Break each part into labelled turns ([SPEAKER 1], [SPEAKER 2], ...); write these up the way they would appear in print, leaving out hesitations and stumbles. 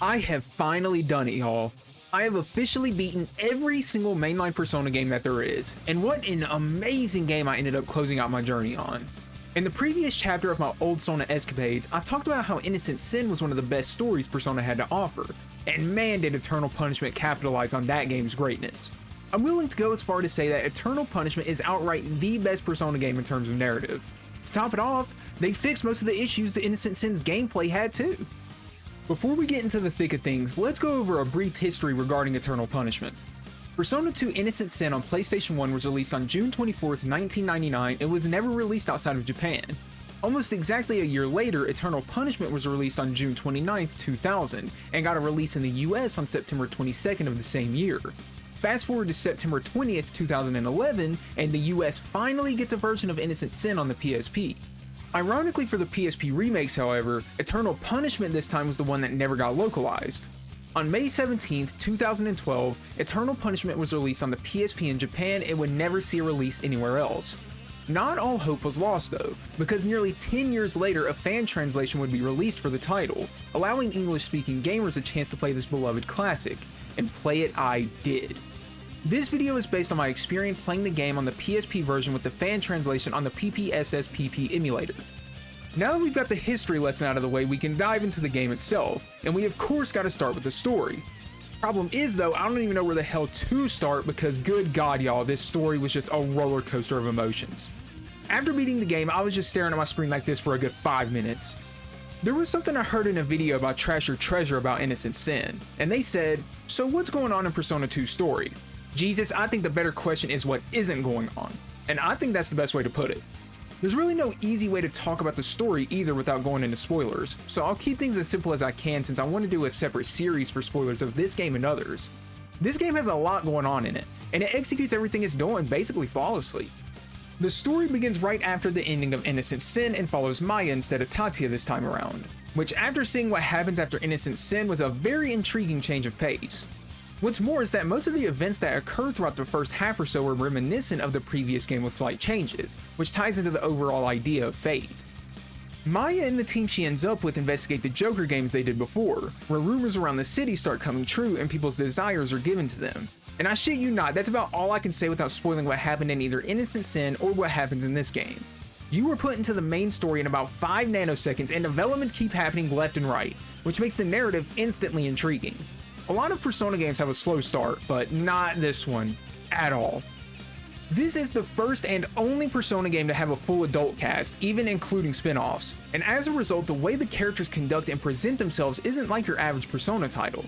[SPEAKER 1] I have finally done it, y'all. I have officially beaten every single mainline Persona game that there is, and what an amazing game I ended up closing out my journey on. In the previous chapter of my old Sona escapades, I talked about how Innocent Sin was one of the best stories Persona had to offer, and man did Eternal Punishment capitalize on that game's greatness. I'm willing to go as far to say that Eternal Punishment is outright the best Persona game in terms of narrative. To top it off, they fixed most of the issues the Innocent Sin's gameplay had too. Before we get into the thick of things, let's go over a brief history regarding Eternal Punishment. Persona 2 Innocent Sin on PlayStation 1 was released on June 24th, 1999 and was never released outside of Japan. Almost exactly a year later, Eternal Punishment was released on June 29th, 2000 and got a release in the US on September 22nd of the same year. Fast forward to September 20th, 2011 and the US finally gets a version of Innocent Sin on the PSP. Ironically for the PSP remakes, however, Eternal Punishment this time was the one that never got localized. On May 17th, 2012, Eternal Punishment was released on the PSP in Japan and would never see a release anywhere else. Not all hope was lost though, because nearly 10 years later a fan translation would be released for the title, allowing English-speaking gamers a chance to play this beloved classic, and play it I did. This video is based on my experience playing the game on the PSP version with the fan translation on the PPSSPP emulator. Now that we've got the history lesson out of the way, we can dive into the game itself, and we of course gotta start with the story. Problem is though, I don't even know where the hell to start because good god y'all, this story was just a roller coaster of emotions. After beating the game, I was just staring at my screen like this for a good 5 minutes. There was something I heard in a video about Trash or Treasure about Innocent Sin, and they said, so what's going on in Persona 2's story? Jesus, I think the better question is what isn't going on, and I think that's the best way to put it. There's really no easy way to talk about the story either without going into spoilers, so I'll keep things as simple as I can since I want to do a separate series for spoilers of this game and others. This game has a lot going on in it, and it executes everything it's doing basically flawlessly. The story begins right after the ending of Innocent Sin and follows Maya instead of Tatsuya this time around, which after seeing what happens after Innocent Sin was a very intriguing change of pace. What's more is that most of the events that occur throughout the first half or so are reminiscent of the previous game with slight changes, which ties into the overall idea of fate. Maya and the team she ends up with investigate the Joker games they did before, where rumors around the city start coming true and people's desires are given to them. And I shit you not, that's about all I can say without spoiling what happened in either Innocent Sin or what happens in this game. You were put into the main story in about 5 nanoseconds and developments keep happening left and right, which makes the narrative instantly intriguing. A lot of Persona games have a slow start, but not this one at all. This is the first and only Persona game to have a full adult cast, even including spin-offs, and as a result the way the characters conduct and present themselves isn't like your average Persona title.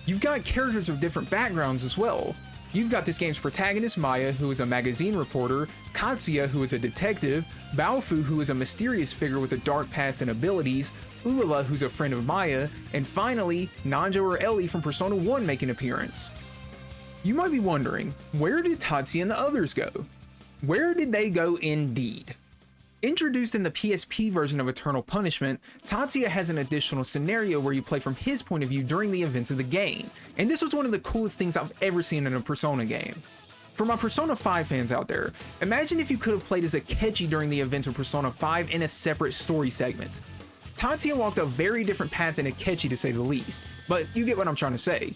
[SPEAKER 1] You've got characters of different backgrounds as well. You've got this game's protagonist Maya, who is a magazine reporter, Tatsuya, who is a detective, Baofu, who is a mysterious figure with a dark past and abilities, Ulala, who's a friend of Maya, and finally, Nanjo or Ellie from Persona 1 make an appearance. You might be wondering, where did Tatsuya and the others go? Where did they go indeed? Introduced in the PSP version of Eternal Punishment, Tatsuya has an additional scenario where you play from his point of view during the events of the game, and this was one of the coolest things I've ever seen in a Persona game. For my Persona 5 fans out there, imagine if you could have played as Akechi during the events of Persona 5 in a separate story segment. Tatsuya walked a very different path than Akechi to say the least, but you get what I'm trying to say.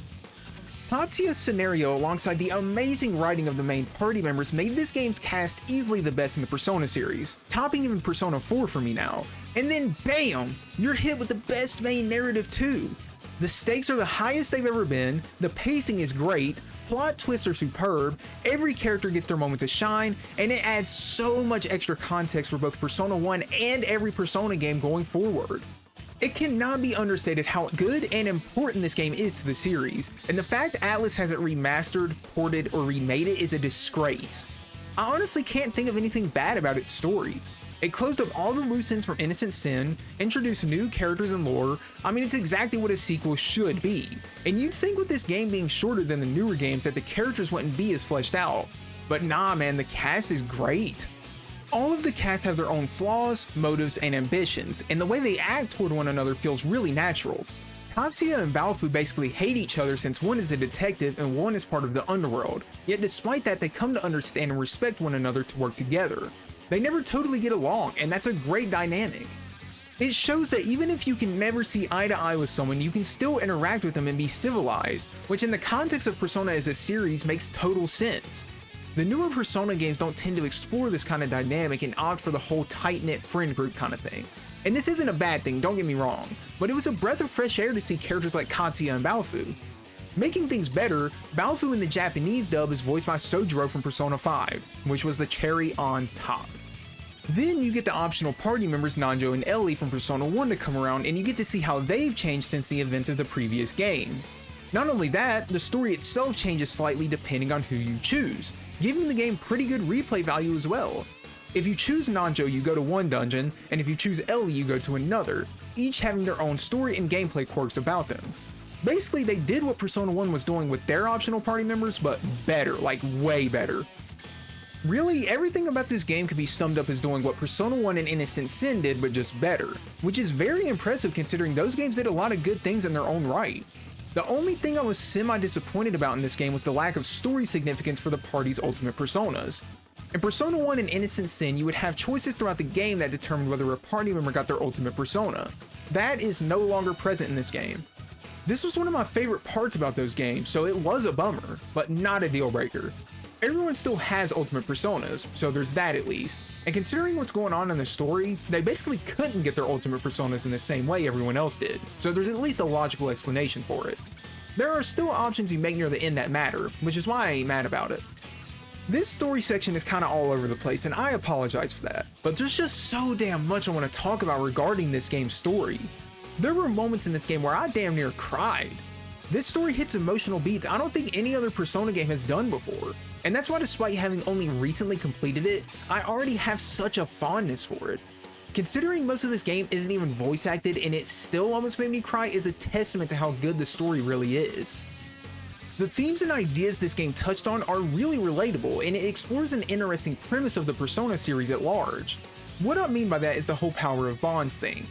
[SPEAKER 1] Tatsuya's scenario alongside the amazing writing of the main party members made this game's cast easily the best in the Persona series, topping even Persona 4 for me now. And then BAM! You're hit with the best main narrative too. The stakes are the highest they've ever been, the pacing is great, plot twists are superb, every character gets their moment to shine, and it adds so much extra context for both Persona 1 and every Persona game going forward. It cannot be understated how good and important this game is to the series, and the fact Atlus hasn't remastered, ported, or remade it is a disgrace. I honestly can't think of anything bad about its story. It closed up all the loose ends from Innocent Sin, introduced new characters and lore. I mean, it's exactly what a sequel should be. And you'd think with this game being shorter than the newer games that the characters wouldn't be as fleshed out. But nah man, the cast is great. All of the cast have their own flaws, motives, and ambitions, and the way they act toward one another feels really natural. Tatsuya and Baofu basically hate each other since one is a detective and one is part of the underworld, yet despite that they come to understand and respect one another to work together. They never totally get along, and that's a great dynamic. It shows that even if you can never see eye to eye with someone, you can still interact with them and be civilized, which in the context of Persona as a series makes total sense. The newer Persona games don't tend to explore this kind of dynamic and opt for the whole tight-knit friend group kind of thing. And this isn't a bad thing, don't get me wrong, but it was a breath of fresh air to see characters like Tatsuya and Baofu. Making things better, Baofu in the Japanese dub is voiced by Sojiro from Persona 5, which was the cherry on top. Then you get the optional party members Nanjo and Ellie from Persona 1 to come around, and you get to see how they've changed since the events of the previous game. Not only that, the story itself changes slightly depending on who you choose, giving the game pretty good replay value as well. If you choose Nanjo, you go to one dungeon, and if you choose Ellie, you go to another, each having their own story and gameplay quirks about them. Basically, they did what Persona 1 was doing with their optional party members, but better, like way better. Really, everything about this game could be summed up as doing what Persona 1 and Innocent Sin did, but just better, which is very impressive considering those games did a lot of good things in their own right. The only thing I was semi-disappointed about in this game was the lack of story significance for the party's ultimate personas. In Persona 1 and Innocent Sin, you would have choices throughout the game that determined whether a party member got their ultimate persona. That is no longer present in this game. This was one of my favorite parts about those games, so it was a bummer, but not a deal breaker. Everyone still has ultimate personas, so there's that at least. And considering what's going on in the story, they basically couldn't get their ultimate personas in the same way everyone else did, so there's at least a logical explanation for it. There are still options you make near the end that matter, which is why I ain't mad about it. This story section is kinda all over the place, and I apologize for that, but there's just so damn much I want to talk about regarding this game's story. There were moments in this game where I damn near cried. This story hits emotional beats I don't think any other Persona game has done before, and that's why despite having only recently completed it, I already have such a fondness for it. Considering most of this game isn't even voice acted and it still almost made me cry is a testament to how good the story really is. The themes and ideas this game touched on are really relatable, and it explores an interesting premise of the Persona series at large. What I mean by that is the whole power of bonds thing.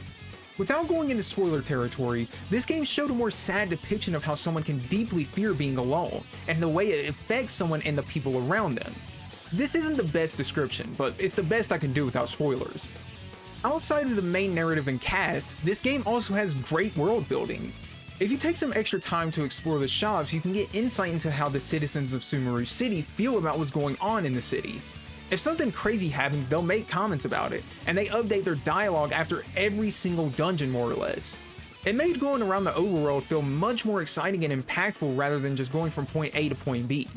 [SPEAKER 1] Without going into spoiler territory, this game showed a more sad depiction of how someone can deeply fear being alone, and the way it affects someone and the people around them. This isn't the best description, but it's the best I can do without spoilers. Outside of the main narrative and cast, this game also has great world building. If you take some extra time to explore the shops, you can get insight into how the citizens of Sumaru City feel about what's going on in the city. If something crazy happens, they'll make comments about it, and they update their dialogue after every single dungeon more or less. It made going around the overworld feel much more exciting and impactful rather than just going from point A to point B.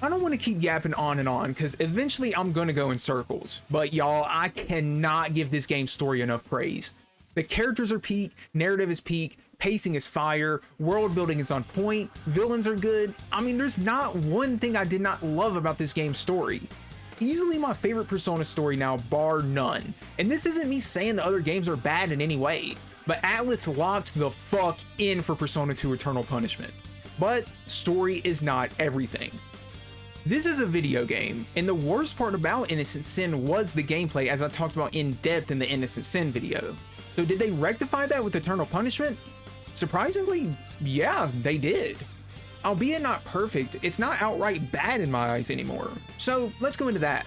[SPEAKER 1] I don't want to keep yapping on and on, because eventually I'm gonna go in circles, but y'all, I cannot give this game's story enough praise. The characters are peak, narrative is peak, pacing is fire, world building is on point, villains are good. I mean, there's not one thing I did not love about this game's story. Easily my favorite Persona story now, bar none. And this isn't me saying the other games are bad in any way, but Atlus locked the fuck in for Persona 2 Eternal Punishment. But story is not everything. This is a video game, and the worst part about Innocent Sin was the gameplay, as I talked about in depth in the Innocent Sin video. So did they rectify that with Eternal Punishment? Surprisingly, yeah, they did. Albeit not perfect, it's not outright bad in my eyes anymore. So let's go into that.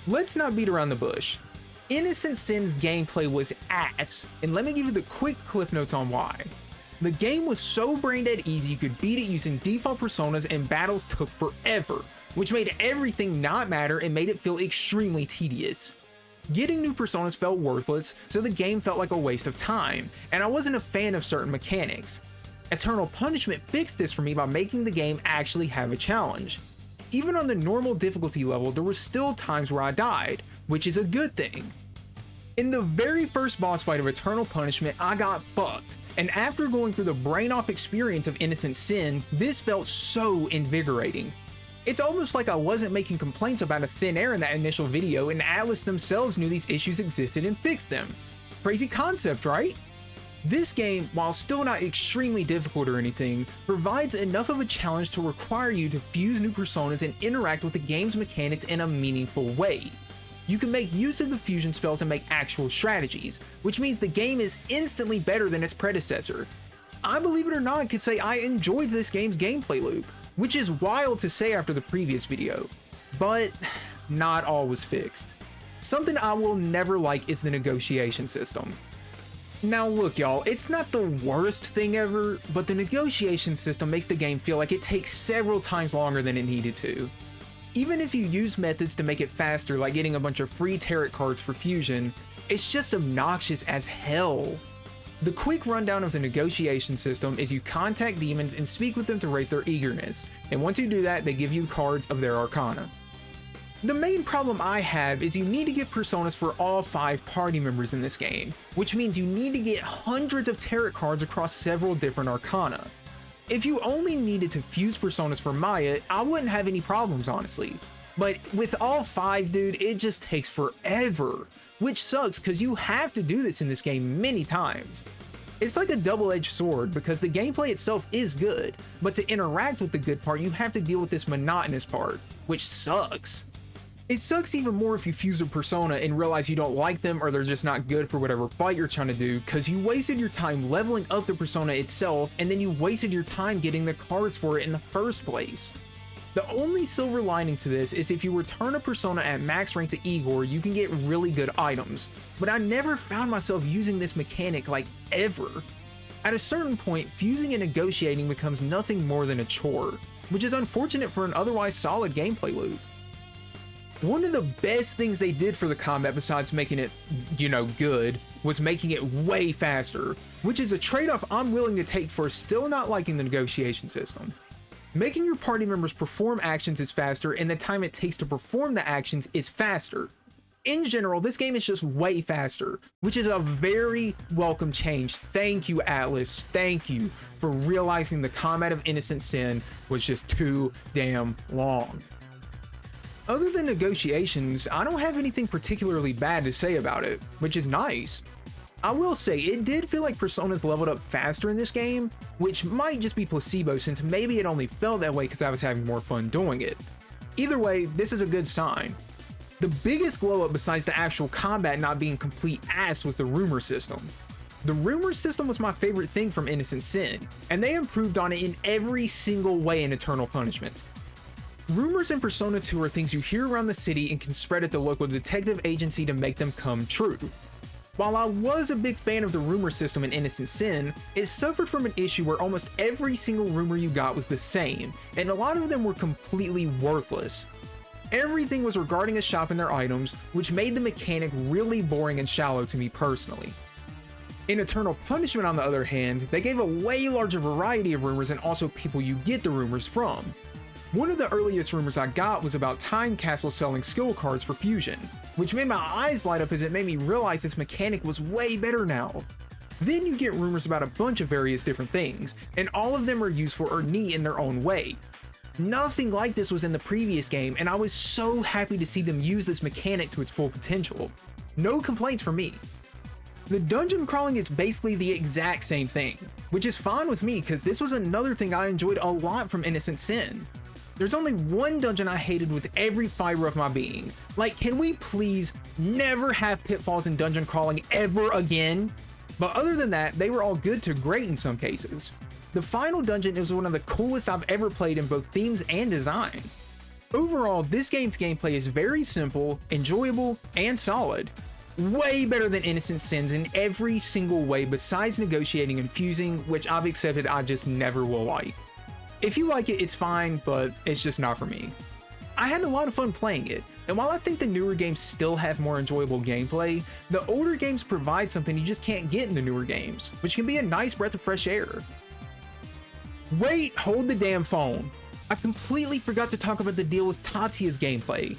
[SPEAKER 1] Let's not beat around the bush. Innocent Sin's gameplay was ass, and let me give you the quick cliff notes on why. The game was so brain dead easy you could beat it using default personas, and battles took forever, which made everything not matter and made it feel extremely tedious. Getting new personas felt worthless, so the game felt like a waste of time, and I wasn't a fan of certain mechanics. Eternal Punishment fixed this for me by making the game actually have a challenge. Even on the normal difficulty level, there were still times where I died, which is a good thing. In the very first boss fight of Eternal Punishment, I got fucked, and after going through the brain-off experience of Innocent Sin, this felt so invigorating. It's almost like I wasn't making complaints about a thin air in that initial video, and Atlus themselves knew these issues existed and fixed them. Crazy concept, right? This game, while still not extremely difficult or anything, provides enough of a challenge to require you to fuse new personas and interact with the game's mechanics in a meaningful way. You can make use of the fusion spells and make actual strategies, which means the game is instantly better than its predecessor. I, believe it or not, could say I enjoyed this game's gameplay loop, which is wild to say after the previous video, but not all was fixed. Something I will never like is the negotiation system. Now look y'all, it's not the worst thing ever, but the negotiation system makes the game feel like it takes several times longer than it needed to. Even if you use methods to make it faster, like getting a bunch of free tarot cards for fusion, it's just obnoxious as hell. The quick rundown of the negotiation system is you contact demons and speak with them to raise their eagerness, and once you do that, they give you cards of their arcana. The main problem I have is you need to get personas for all 5 party members in this game, which means you need to get hundreds of tarot cards across several different arcana. If you only needed to fuse personas for Maya, I wouldn't have any problems honestly. But with all 5, dude, it just takes forever, which sucks because you have to do this in this game many times. It's like a double-edged sword because the gameplay itself is good, but to interact with the good part, you have to deal with this monotonous part, which sucks. It sucks even more if you fuse a persona and realize you don't like them or they're just not good for whatever fight you're trying to do, because you wasted your time leveling up the persona itself and then you wasted your time getting the cards for it in the first place. The only silver lining to this is if you return a persona at max rank to Igor, you can get really good items, but I never found myself using this mechanic like ever. At a certain point, fusing and negotiating becomes nothing more than a chore, which is unfortunate for an otherwise solid gameplay loop. One of the best things they did for the combat besides making it, good, was making it way faster, which is a trade-off I'm willing to take for still not liking the negotiation system. Making your party members perform actions is faster, and the time it takes to perform the actions is faster. In general, this game is just way faster, which is a very welcome change. Thank you, Atlus. Thank you for realizing the combat of Innocent Sin was just too damn long. Other than negotiations, I don't have anything particularly bad to say about it, which is nice. I will say, it did feel like personas leveled up faster in this game, which might just be placebo since maybe it only felt that way because I was having more fun doing it. Either way, this is a good sign. The biggest glow up besides the actual combat not being complete ass was the rumor system. The rumor system was my favorite thing from Innocent Sin, and they improved on it in every single way in Eternal Punishment. Rumors in Persona 2 are things you hear around the city and can spread at the local detective agency to make them come true. While I was a big fan of the rumor system in Innocent Sin, it suffered from an issue where almost every single rumor you got was the same, and a lot of them were completely worthless. Everything was regarding a shop and their items, which made the mechanic really boring and shallow to me personally. In Eternal Punishment, on the other hand, they gave a way larger variety of rumors and also people you get the rumors from. One of the earliest rumors I got was about Time Castle selling skill cards for fusion, which made my eyes light up as it made me realize this mechanic was way better now. Then you get rumors about a bunch of various different things, and all of them are useful or neat in their own way. Nothing like this was in the previous game, and I was so happy to see them use this mechanic to its full potential. No complaints from me. The dungeon crawling is basically the exact same thing, which is fine with me because this was another thing I enjoyed a lot from Innocent Sin. There's only one dungeon I hated with every fiber of my being. Like, can we please never have pitfalls in dungeon crawling ever again? But other than that, they were all good to great in some cases. The final dungeon is one of the coolest I've ever played in both themes and design. Overall, this game's gameplay is very simple, enjoyable, and solid. Way better than Innocent Sins in every single way besides negotiating and fusing, which I've accepted I just never will like. If you like it, it's fine, but it's just not for me. I had a lot of fun playing it, and while I think the newer games still have more enjoyable gameplay, the older games provide something you just can't get in the newer games, which can be a nice breath of fresh air. Wait, hold the damn phone. I completely forgot to talk about the deal with Tatsuya's gameplay.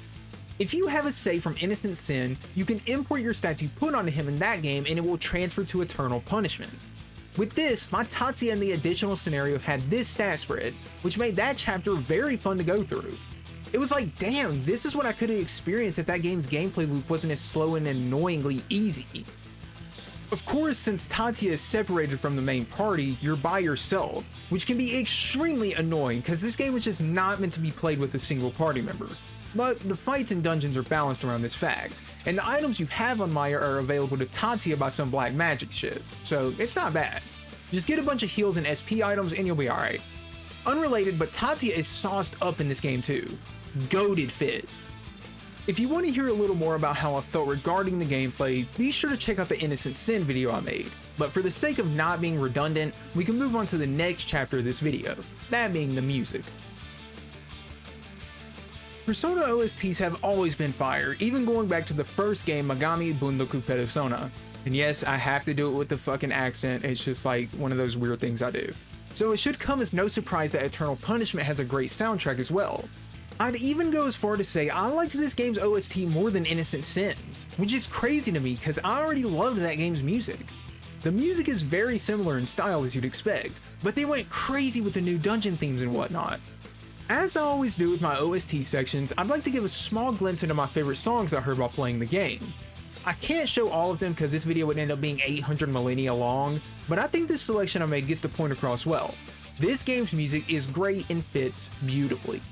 [SPEAKER 1] If you have a save from Innocent Sin, you can import your stats you put onto him in that game and it will transfer to Eternal Punishment. With this, my Tatsuya in the additional scenario had this stat spread, which made that chapter very fun to go through. It was like, damn, this is what I could have experienced if that game's gameplay loop wasn't as slow and annoyingly easy. Of course, since Tatsuya is separated from the main party, you're by yourself, which can be extremely annoying because this game was just not meant to be played with a single party member. But the fights and dungeons are balanced around this fact, and the items you have on Maya are available to Tatsuya by some black magic shit, so it's not bad. Just get a bunch of heals and SP items and you'll be alright. Unrelated, but Tatsuya is sauced up in this game too. Goated fit. If you want to hear a little more about how I felt regarding the gameplay, be sure to check out the Innocent Sin video I made. But for the sake of not being redundant, we can move on to the next chapter of this video, that being the music. Persona OSTs have always been fire, even going back to the first game, Megami Bundoku Persona. And yes, I have to do it with the fucking accent, it's just like one of those weird things I do. So it should come as no surprise that Eternal Punishment has a great soundtrack as well. I'd even go as far to say I liked this game's OST more than Innocent Sin's, which is crazy to me because I already loved that game's music. The music is very similar in style as you'd expect, but they went crazy with the new dungeon themes and whatnot. As I always do with my OST sections, I'd like to give a small glimpse into my favorite songs I heard while playing the game. I can't show all of them because this video would end up being 800 millennia long, but I think this selection I made gets the point across well. This game's music is great and fits beautifully.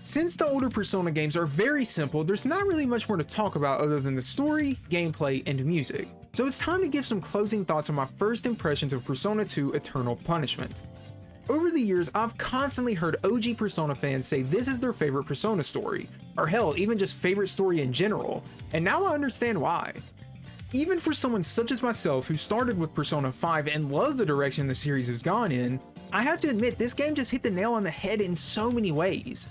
[SPEAKER 1] Since the older Persona games are very simple, there's not really much more to talk about other than the story, gameplay, and music. So it's time to give some closing thoughts on my first impressions of Persona 2 Eternal Punishment. Over the years, I've constantly heard OG Persona fans say this is their favorite Persona story, or hell, even just favorite story in general, and now I understand why. Even for someone such as myself who started with Persona 5 and loves the direction the series has gone in, I have to admit this game just hit the nail on the head in so many ways.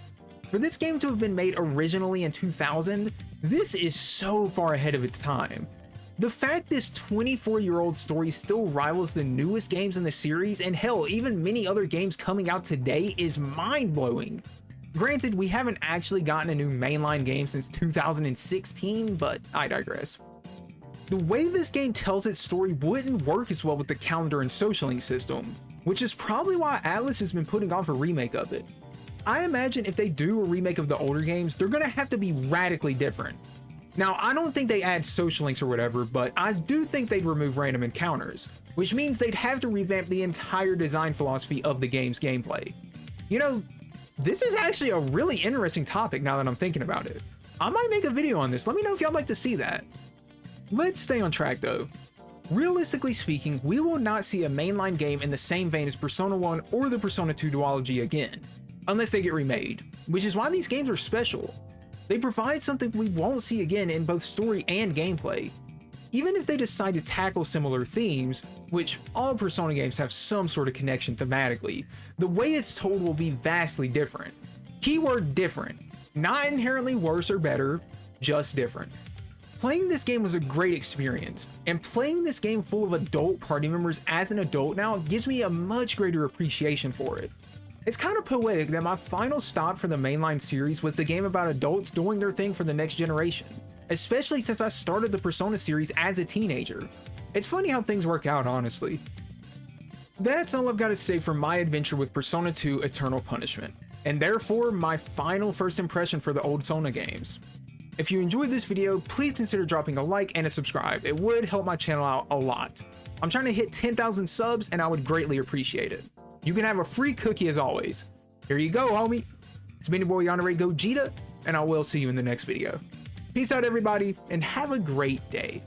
[SPEAKER 1] For this game to have been made originally in 2000, this is so far ahead of its time. The fact this 24-year-old story still rivals the newest games in the series, and hell, even many other games coming out today, is mind-blowing. Granted, we haven't actually gotten a new mainline game since 2016, but I digress. The way this game tells its story wouldn't work as well with the calendar and social link system, which is probably why Atlus has been putting off a remake of it. I imagine if they do a remake of the older games, they're gonna have to be radically different. Now, I don't think they add social links or whatever, but I do think they'd remove random encounters, which means they'd have to revamp the entire design philosophy of the game's gameplay. You know, this is actually a really interesting topic now that I'm thinking about it. I might make a video on this, let me know if y'all like to see that. Let's stay on track though. Realistically speaking, we will not see a mainline game in the same vein as Persona 1 or the Persona 2 duology again, unless they get remade, which is why these games are special. They provide something we won't see again in both story and gameplay. Even if they decide to tackle similar themes, which all Persona games have some sort of connection thematically, the way it's told will be vastly different. Keyword different. Not inherently worse or better, just different. Playing this game was a great experience, and playing this game full of adult party members as an adult now gives me a much greater appreciation for it. It's kind of poetic that my final stop for the mainline series was the game about adults doing their thing for the next generation, especially since I started the Persona series as a teenager. It's funny how things work out, honestly. That's all I've got to say for my adventure with Persona 2 Eternal Punishment, and therefore my final first impression for the old Sona games. If you enjoyed this video, please consider dropping a like and a subscribe. It would help my channel out a lot. I'm trying to hit 10,000 subs and I would greatly appreciate it. You can have a free cookie as always. Here you go, homie. It's been your boy Yandere Gogeta, and I will see you in the next video. Peace out, everybody, and have a great day.